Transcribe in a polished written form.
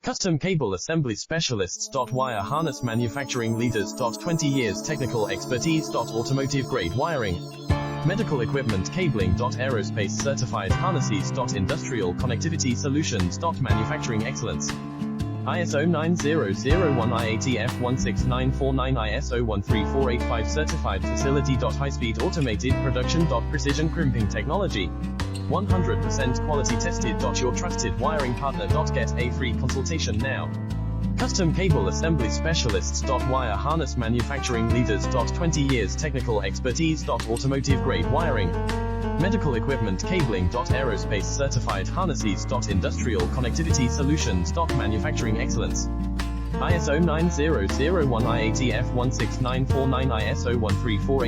Custom cable assembly specialists. Wire harness manufacturing leaders. 20 years technical expertise. Automotive grade wiring, medical equipment cabling. Aerospace certified harnesses. Industrial connectivity solutions. Manufacturing excellence. ISO 9001 IATF 16949 ISO 13485 certified facility. High-speed automated production. Precision crimping technology. 100% quality tested. Your trusted wiring partner. Get a free consultation now. Custom cable assembly specialists. Wire harness manufacturing leaders. 20 years technical expertise. Automotive grade wiring, medical equipment cabling. Aerospace certified harnesses. Industrial connectivity solutions. Manufacturing excellence. ISO 9001 IATF 16949 ISO 13485